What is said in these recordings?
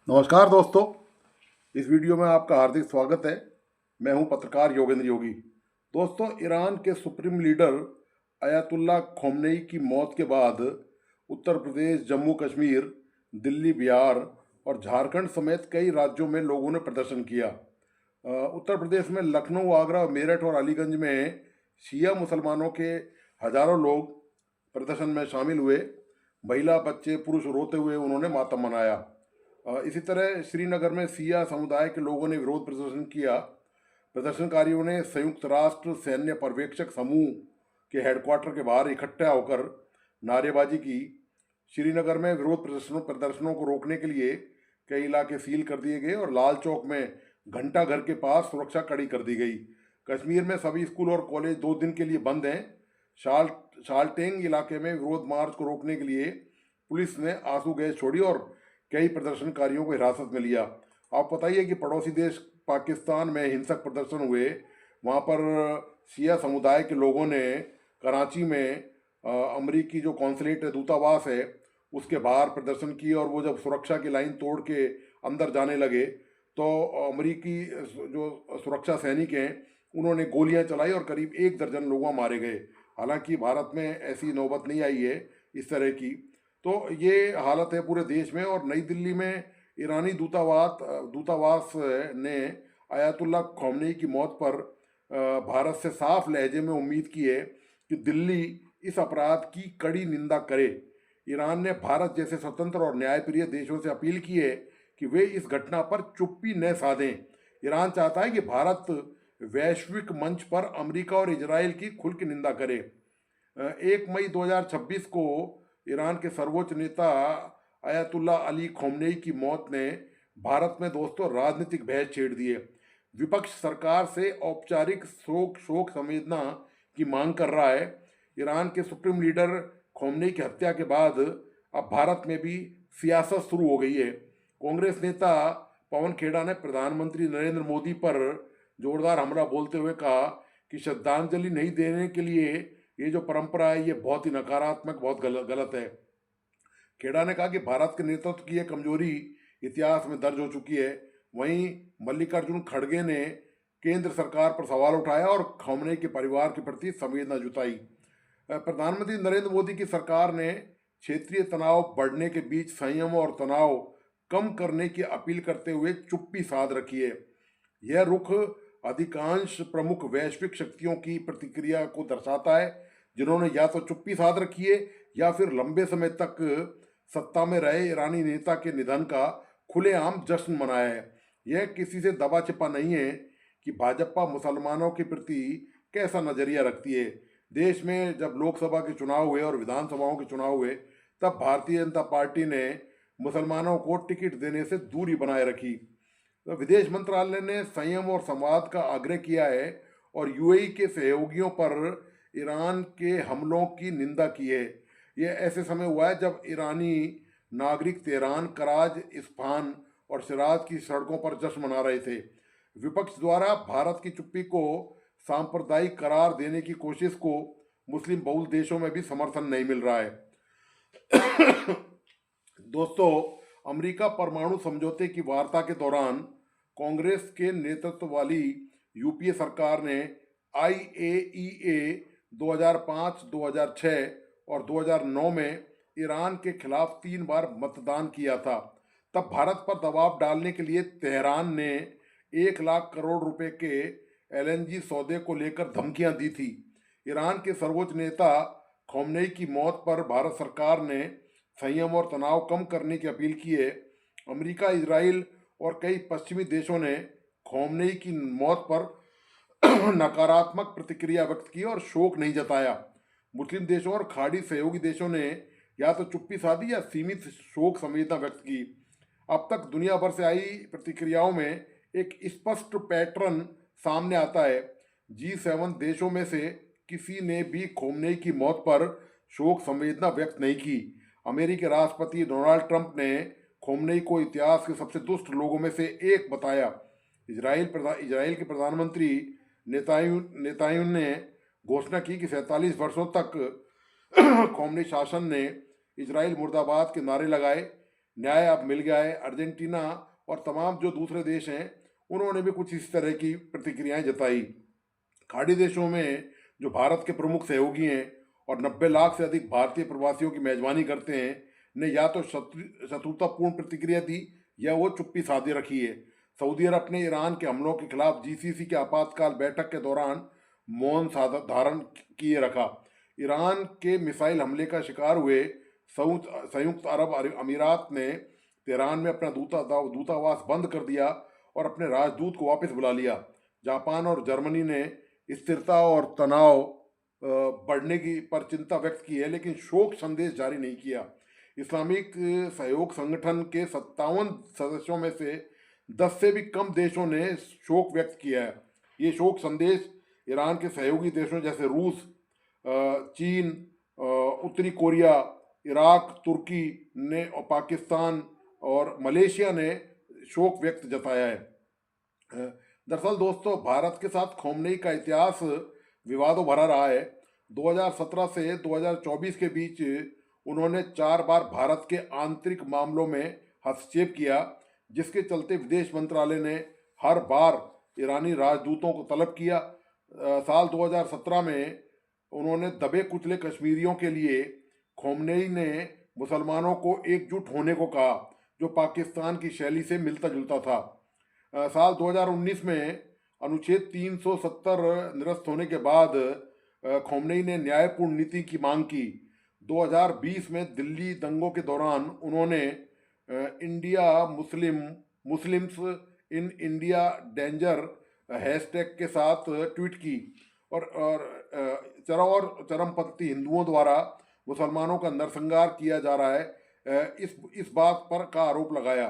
नमस्कार दोस्तों। इस वीडियो में आपका हार्दिक स्वागत है। मैं हूं पत्रकार योगेंद्र योगी। दोस्तों, ईरान के सुप्रीम लीडर अयातुल्ला खोमनेई की मौत के बाद उत्तर प्रदेश, जम्मू कश्मीर, दिल्ली, बिहार और झारखंड समेत कई राज्यों में लोगों ने प्रदर्शन किया। उत्तर प्रदेश में लखनऊ, आगरा, मेरठ और अलीगंज में शिया मुसलमानों के हजारों लोग प्रदर्शन में शामिल हुए। महिला, बच्चे, पुरुष रोते हुए उन्होंने मातम मनाया। इसी तरह श्रीनगर में सिया समुदाय के लोगों ने विरोध प्रदर्शन किया। प्रदर्शनकारियों ने संयुक्त राष्ट्र सैन्य पर्यवेक्षक समूह के हेडक्वार्टर के बाहर इकट्ठा होकर नारेबाजी की। श्रीनगर में विरोध प्रदर्शनों को रोकने के लिए कई इलाके सील कर दिए गए और लाल चौक में घंटा घर के पास सुरक्षा कड़ी कर दी गई। कश्मीर में सभी स्कूल और कॉलेज 2 दिन के लिए बंद हैं। शालटेंग इलाके में विरोध मार्च को रोकने के लिए पुलिस ने आंसू गैस छोड़ी और कई प्रदर्शनकारियों को हिरासत में लिया। आप बताइए कि पड़ोसी देश पाकिस्तान में हिंसक प्रदर्शन हुए, वहाँ पर शिया समुदाय के लोगों ने कराची में अमरीकी जो कॉन्सुलेट है, दूतावास है, उसके बाहर प्रदर्शन किए और वो जब सुरक्षा की लाइन तोड़ के अंदर जाने लगे तो अमरीकी जो सुरक्षा सैनिक हैं उन्होंने गोलियां चलाई और करीब 1 दर्जन लोग मारे गए। हालांकि भारत में ऐसी नौबत नहीं आई है इस तरह की। तो ये हालत है पूरे देश में। और नई दिल्ली में ईरानी दूतावास ने अयातुल्ला खोमनेई की मौत पर भारत से साफ लहजे में उम्मीद की है कि दिल्ली इस अपराध की कड़ी निंदा करे। ईरान ने भारत जैसे स्वतंत्र और न्यायप्रिय देशों से अपील की है कि वे इस घटना पर चुप्पी न साधें। ईरान चाहता है कि भारत वैश्विक मंच पर अमेरिका और इजराइल की खुल के निंदा करे। 1 मई 2026 को ईरान के सर्वोच्च नेता अयातुल्ला अली खोमनेई की मौत ने भारत में दोस्तों राजनीतिक बहस छेड़ दी है। विपक्ष सरकार से औपचारिक शोक संवेदना की मांग कर रहा है। ईरान के सुप्रीम लीडर खोमनेई की हत्या के बाद अब भारत में भी सियासत शुरू हो गई है। कांग्रेस नेता पवन खेड़ा ने प्रधानमंत्री नरेंद्र मोदी पर जोरदार हमला बोलते हुए कहा कि श्रद्धांजलि नहीं देने के लिए ये जो परंपरा है ये बहुत ही नकारात्मक, बहुत गलत है। खेड़ा ने कहा कि भारत के नेतृत्व की यह कमजोरी इतिहास में दर्ज हो चुकी है। वहीं मल्लिकार्जुन खड़गे ने केंद्र सरकार पर सवाल उठाया और खोमनेई के परिवार के प्रति संवेदना जुटाई। प्रधानमंत्री नरेंद्र मोदी की सरकार ने क्षेत्रीय तनाव बढ़ने के बीच संयम और तनाव कम करने की अपील करते हुए चुप्पी साध रखी है। यह रुख अधिकांश प्रमुख वैश्विक शक्तियों की प्रतिक्रिया को दर्शाता है, जिन्होंने या तो चुप्पी साध रखी है या फिर लंबे समय तक सत्ता में रहे ईरानी नेता के निधन का खुलेआम जश्न मनाया है। यह किसी से दबा छिपा नहीं है कि भाजपा मुसलमानों के प्रति कैसा नजरिया रखती है। देश में जब लोकसभा के चुनाव हुए और विधानसभाओं के चुनाव हुए तब भारतीय जनता पार्टी ने मुसलमानों को टिकट देने से दूरी बनाए रखी। तो विदेश मंत्रालय ने संयम और संवाद का आग्रह किया है और यूएई के सहयोगियों पर ईरान के हमलों की निंदा की है। यह ऐसे समय हुआ है जब ईरानी नागरिक तेहरान, कराज, इस्फहान और शिराज की सड़कों पर जश्न मना रहे थे। विपक्ष द्वारा भारत की चुप्पी को सांप्रदायिक करार देने की कोशिश को मुस्लिम बहुल देशों में भी समर्थन नहीं मिल रहा है। दोस्तों, अमेरिका परमाणु समझौते की वार्ता के दौरान कांग्रेस के नेतृत्व वाली यूपीए सरकार ने आईएईए 2005, 2006 और 2009 में ईरान के खिलाफ 3 बार मतदान किया था। तब भारत पर दबाव डालने के लिए तेहरान ने 1 लाख करोड़ रुपए के एलएनजी सौदे को लेकर धमकियां दी थी। ईरान के सर्वोच्च नेता खोमनेई की मौत पर भारत सरकार ने संयम और तनाव कम करने की अपील की है। अमेरिका, इजराइल और कई पश्चिमी देशों ने खोमनेई की मौत पर नकारात्मक प्रतिक्रिया व्यक्त की और शोक नहीं जताया। मुस्लिम देशों और खाड़ी सहयोगी देशों ने या तो चुप्पी साधी या सीमित शोक संवेदना व्यक्त की। अब तक दुनिया भर से आई प्रतिक्रियाओं में एक स्पष्ट पैटर्न सामने आता है। G7 देशों में से किसी ने भी खोमनेई की मौत पर शोक संवेदना व्यक्त नहीं की। अमेरिकी राष्ट्रपति डोनाल्ड ट्रंप ने खोमनेई को इतिहास के सबसे दुष्ट लोगों में से एक बताया। इजराइल के प्रधानमंत्री नेतान्याहू ने घोषणा की कि 47 वर्षों तक खोमनेई शासन ने इजराइल मुर्दाबाद के नारे लगाए। न्याय अब मिल गया है। अर्जेंटीना और तमाम जो दूसरे देश हैं उन्होंने भी कुछ इस तरह की प्रतिक्रियाएं जताई। खाड़ी देशों में जो भारत के प्रमुख सहयोगी हैं और 90 लाख से अधिक भारतीय प्रवासियों की मेजबानी करते हैं ने या तो शत्रुतापूर्ण प्रतिक्रिया दी या वो चुप्पी साधे रखी है। सऊदी अरब ने ईरान के हमलों के खिलाफ जीसीसी के आपातकाल बैठक के दौरान मौन धारण किए रखा। ईरान के मिसाइल हमले का शिकार हुए संयुक्त अरब अमीरात ने तेहरान में अपना दूतावास बंद कर दिया और अपने राजदूत को वापस बुला लिया। जापान और जर्मनी ने स्थिरता और तनाव बढ़ने की पर चिंता व्यक्त की है, लेकिन शोक संदेश जारी नहीं किया। इस्लामिक सहयोग संगठन के 57 सदस्यों में से 10 से भी कम देशों ने शोक व्यक्त किया है। ये शोक संदेश ईरान के सहयोगी देशों जैसे रूस, चीन, उत्तरी कोरिया, इराक, तुर्की ने और पाकिस्तान और मलेशिया ने शोक व्यक्त जताया है। दरअसल दोस्तों, भारत के साथ खोमनेई का इतिहास विवादों भरा रहा है। 2017 से 2024 के बीच उन्होंने 4 बार भारत के आंतरिक मामलों में हस्तक्षेप किया, जिसके चलते विदेश मंत्रालय ने हर बार ईरानी राजदूतों को तलब किया। साल 2017 में उन्होंने दबे कुचले कश्मीरियों के लिए खोमनेई ने मुसलमानों को एकजुट होने को कहा, जो पाकिस्तान की शैली से मिलता जुलता था। साल 2019 में अनुच्छेद 370 निरस्त होने के बाद खोमनेई ने न्यायपूर्ण नीति की मांग की। 2020 में दिल्ली दंगों के दौरान उन्होंने India Muslims in India danger hashtag के साथ ट्वीट की और चरमपंथी हिंदुओं द्वारा मुसलमानों का नरसंहार किया जा रहा है, इस बात पर का आरोप लगाया।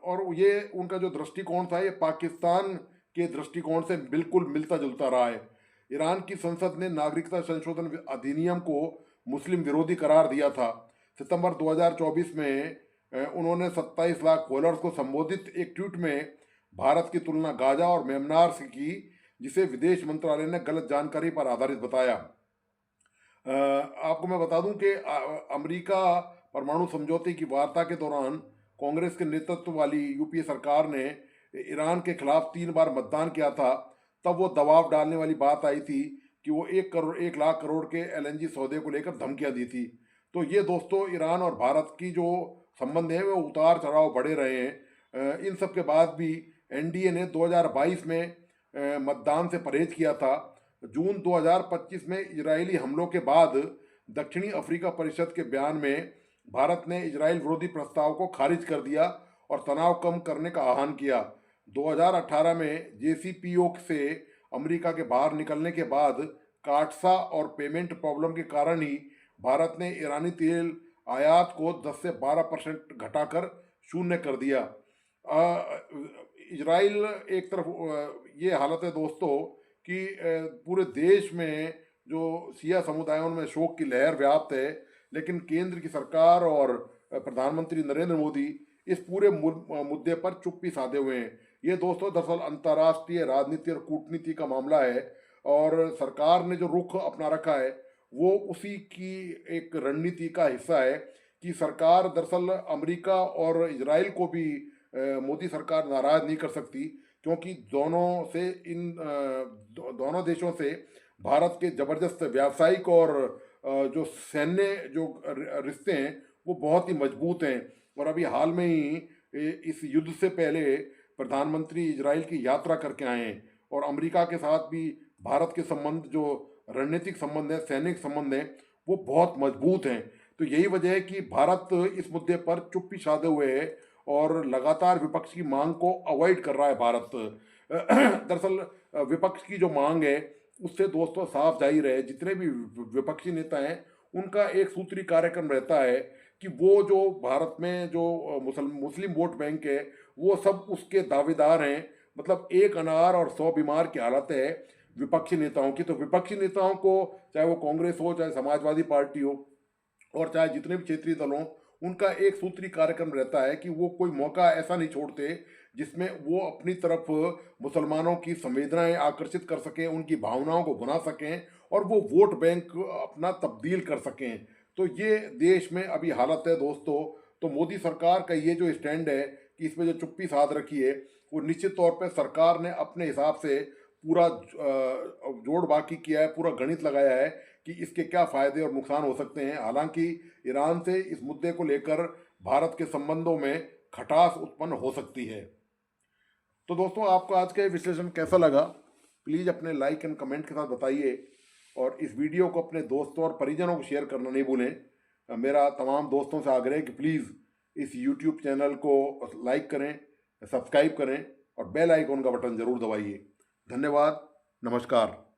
और ये उनका जो दृष्टिकोण था ये पाकिस्तान के दृष्टिकोण से बिल्कुल मिलता जुलता रहा है। ईरान की संसद ने नागरिकता संशोधन अधिनियम को मुस्लिम विरोधी करार दिया था। सितंबर 2024 में उन्होंने 27 लाख फॉलोअर्स को संबोधित एक ट्वीट में भारत की तुलना गाजा और म्यांमार से की, जिसे विदेश मंत्रालय ने गलत जानकारी पर आधारित बताया। आपको मैं बता दूं कि अमेरिका परमाणु समझौते की वार्ता के दौरान कांग्रेस के नेतृत्व वाली यूपीए सरकार ने ईरान के खिलाफ 3 बार मतदान किया था। तब वो दबाव डालने वाली बात आई थी कि वो 1 लाख करोड़ के एलएनजी सौदे को लेकर धमकियां दी थी। तो ये दोस्तों ईरान और भारत की जो संबंध है वो उतार चढ़ाव बढ़े रहे हैं। इन सब के बाद भी एनडीए ने 2022 में मतदान से परहेज किया था। जून 2025 में इजरायली हमलों के बाद दक्षिणी अफ्रीका परिषद के बयान में भारत ने इजराइल विरोधी प्रस्ताव को खारिज कर दिया और तनाव कम करने का आह्वान किया। 2018 में जेसीपीओ से अमेरिका के बाहर निकलने के बाद काटसा और पेमेंट प्रॉब्लम के कारण ही भारत ने ईरानी तेल आयात को 10 से 12% घटाकर शून्य कर दिया। इजराइल एक तरफ ये हालत है दोस्तों कि पूरे देश में जो शिया समुदायों में शोक की लहर व्याप्त है, लेकिन केंद्र की सरकार और प्रधानमंत्री नरेंद्र मोदी इस पूरे मुद्दे पर चुप्पी साधे हुए हैं। ये दोस्तों दरअसल अंतर्राष्ट्रीय राजनीति और कूटनीति का मामला है और सरकार ने जो रुख अपना रखा है वो उसी की एक रणनीति का हिस्सा है कि सरकार दरअसल अमेरिका और इजराइल को भी मोदी सरकार नाराज नहीं कर सकती, क्योंकि दोनों देशों से भारत के जबरदस्त व्यावसायिक और जो सैन्य जो रिश्ते हैं वो बहुत ही मजबूत हैं। और अभी हाल में ही इस युद्ध से पहले प्रधानमंत्री इजराइल की यात्रा करके आए हैं और अमेरिका के साथ भी भारत के संबंध जो रणनीतिक संबंध है, सैनिक संबंध है, वो बहुत मजबूत हैं। तो यही वजह है कि भारत इस मुद्दे पर चुप्पी साधे हुए है और लगातार विपक्ष की मांग को अवॉइड कर रहा है भारत। दरअसल विपक्ष की जो मांग है उससे दोस्तों साफ जाहिर है जितने भी विपक्षी नेता हैं उनका एक सूत्री कार्यक्रम रहता है कि वो जो भारत में जो मुस्लिम वोट बैंक है वो सब उसके दावेदार हैं। मतलब एक अनार और 100 बीमार की हालत है विपक्षी नेताओं की। तो विपक्षी नेताओं को चाहे वो कांग्रेस हो, चाहे समाजवादी पार्टी हो और चाहे जितने भी क्षेत्रीय दल हों, उनका एक सूत्री कार्यक्रम रहता है कि वो कोई मौका ऐसा नहीं छोड़ते जिसमें वो अपनी तरफ मुसलमानों की संवेदनाएं आकर्षित कर सकें, उनकी भावनाओं को भुना सकें और वो वोट बैंक अपना तब्दील कर सकें। तो ये देश में अभी हालत है दोस्तों। तो मोदी सरकार का ये जो स्टैंड है कि इसमें जो चुप्पी साध रखी है, वो निश्चित तौर पे सरकार ने अपने हिसाब से पूरा जोड़ बाकी किया है, पूरा गणित लगाया है कि इसके क्या फ़ायदे और नुकसान हो सकते हैं। हालांकि ईरान से इस मुद्दे को लेकर भारत के संबंधों में खटास उत्पन्न हो सकती है। तो दोस्तों, आपको आज का ये विश्लेषण कैसा लगा, प्लीज़ अपने लाइक एंड कमेंट के साथ बताइए, और इस वीडियो को अपने दोस्तों और परिजनों को शेयर करना नहीं भूलें। मेरा तमाम दोस्तों से आग्रह है कि प्लीज़ इस यूट्यूब चैनल को लाइक करें, सब्सक्राइब करें और बेल आइकॉन का बटन ज़रूर दबाइए। धन्यवाद। नमस्कार।